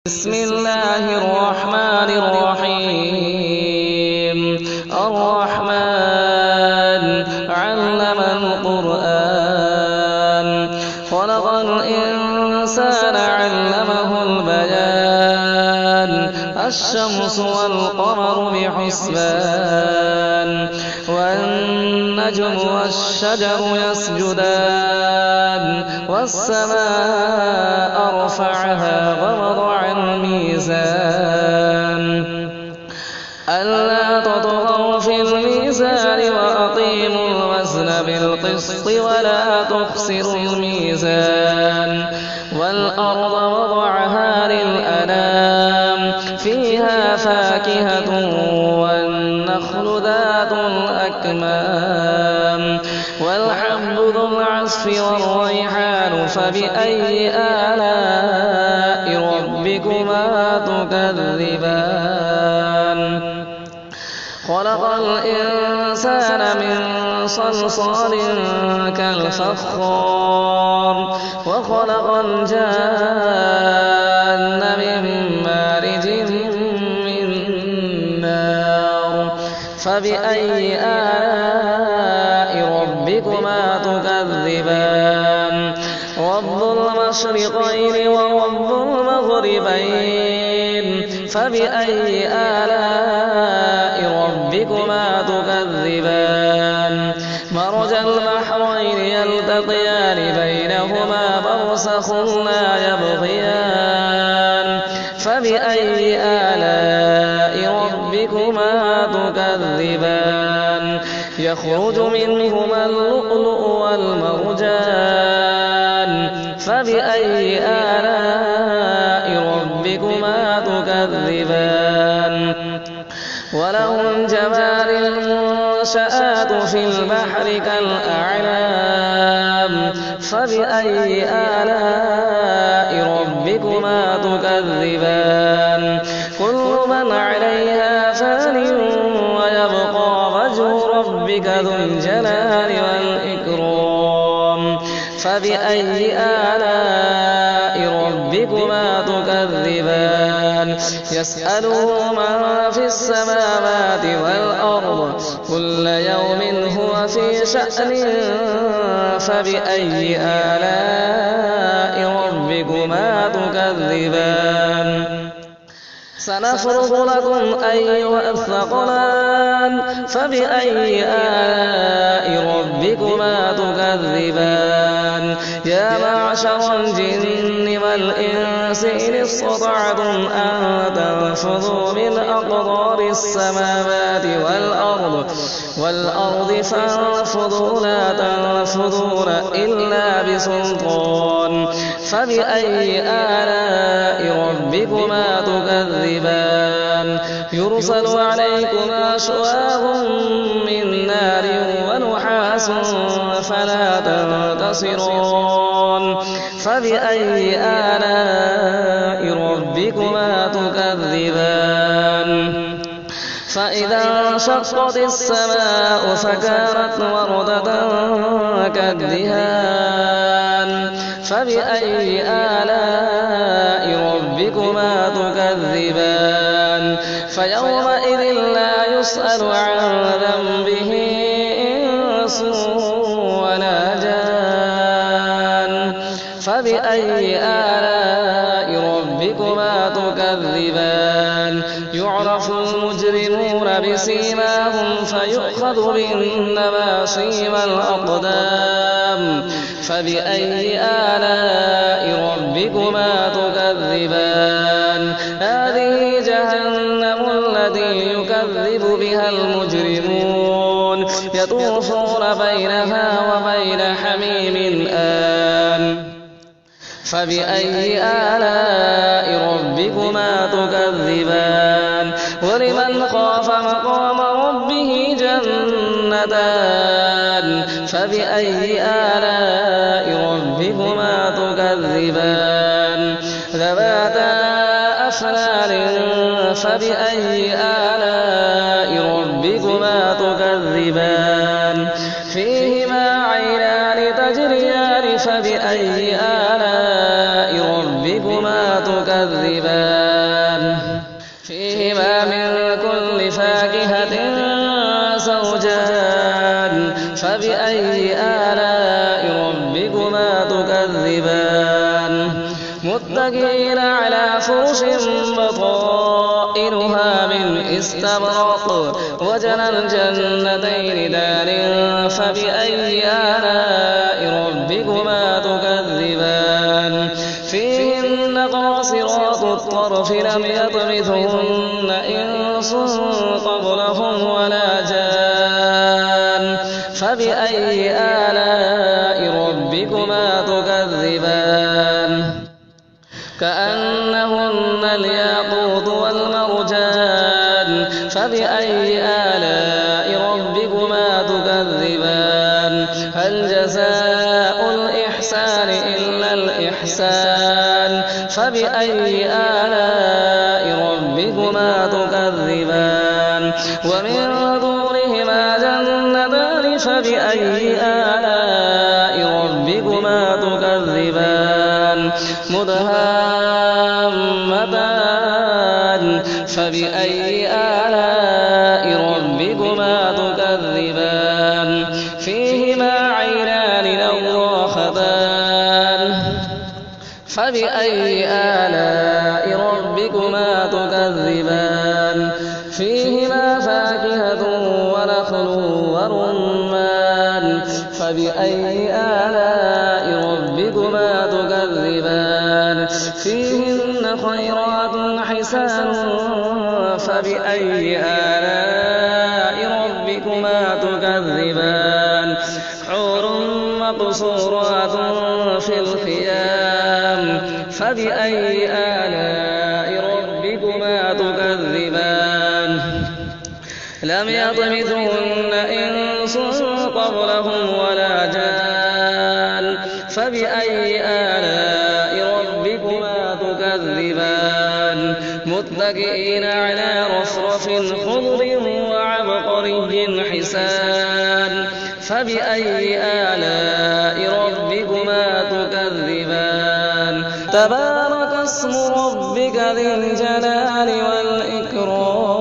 بسم الله الرحمن الرحيم الرحمن علم القرآن خلق الإنسان علمه البيان الشمس والقمر بحسبان والنجم والشجر يسجدان والسماء رفعها ووضع الميزان ألا تطغوا في الميزان وأقيموا الوزن بالقسط ولا تخسروا الميزان والأرض وضعها للأنام فيها فاكهة والنخل ذات الأكمام والحب ذو العصف والريحان فبأي آلاء ربكما تكذبان خلق الإنسان من صلصال كالفخار وخلق الجان من مارج من نار فبأي آلاء ربكما تكذبان رب المشرقين ورب المغربين فبأي آلاء ربكما تكذبان مرج البحرين يلتقيان بينهما برزخ لا يبغيان فبأي آلاء ربكما تكذبان يخرج منهما اللؤلؤ والمرجان فبأي آلاء ربكما تكذبان وله الجوار المنشآت في البحر كالأعلام فبأي آلاء ربكما تكذبان كل من عليها فان ويبقى وجه ربك ذو الجلال والإكرام فبأي آلاء ربكما تكذبان يسأله من في السماوات والأرض كل يوم هو في شأن فبأي آلاء ربكما تكذبان سنفرغ لكم أيها الثقلان فبأي آلاء ربكما تكذبان يا معشر الجن والإنس إن استطعتم أن تنفذوا من أقطار السماوات والأرض فانفذوا لا تنفذون إلا بسلطان فبأي آلاء ربكما تكذبان يرسل عليكما شواظ من نار ونحاس فلا تنتصرون فبأي آلاء ربكما تكذبان فإذا انشقت السماء فكانت وردة كالدهان فبأي آلاء ربكما تكذبان فيومئذ لا يسأل عن ذنبه إنس ولا جان فبأي آلاء ربكما تكذبان يعرف المجرمون بسيماهم فيؤخذ بالنواصي والأقدام فبأي آلاء ربكما تكذبان هذه جهنم التي يكذب بها المجرمون يطوفون بينها وبين حميم آن فبأي آلاء ربكما تكذبان ولمن خاف مقام ربه جنتان فبأي آلاء ربكما تكذبان ذواتا أفنان فبأي آلاء ربكما تكذبان فيهما عينان تجريان فبأي آلاء ربكما تكذبان تكذبان فيهما من كل فاكهة زوجان فبأي آلاء ربكما تكذبان متكئين على فرش بطائنها من استبرق وجنى الجنتين دان فبأي آلاء ربكما تكذبان فيهن قاصرات الطرف لم يطمثهن إنس قبلهم ولا جان فبأي آلاء ربكما تكذبان كأنهن الياقوت والمرجان فبأي آلاء ربكما تكذبان هل جزاء الإحسان إلا الإحسان فبأي آلاء ربكما تكذبان ومن دونهما جنتان فبأي آلاء ربكما تكذبان مدهامتان فبأي آلاء ربكما تكذبان فيهما عينان نضاختان فبأي آلاء ربكما تكذبان فيهما فاكهة ونخل ورمان فبأي آلاء ربكما تكذبان فيهن خيرات حسان فبأي آلاء ربكما تكذبان حور مقصورات في الخيام فبأي آلاء ربكما تكذبان لم يطمثهن إنس قبلهم ولا جان فبأي آلاء ربكما تكذبان متكئين على رفرف خضر وعبقري حسان فبأي آلاء ربكما تكذبان تبارك اسم ربك ذي الجلال والإكرام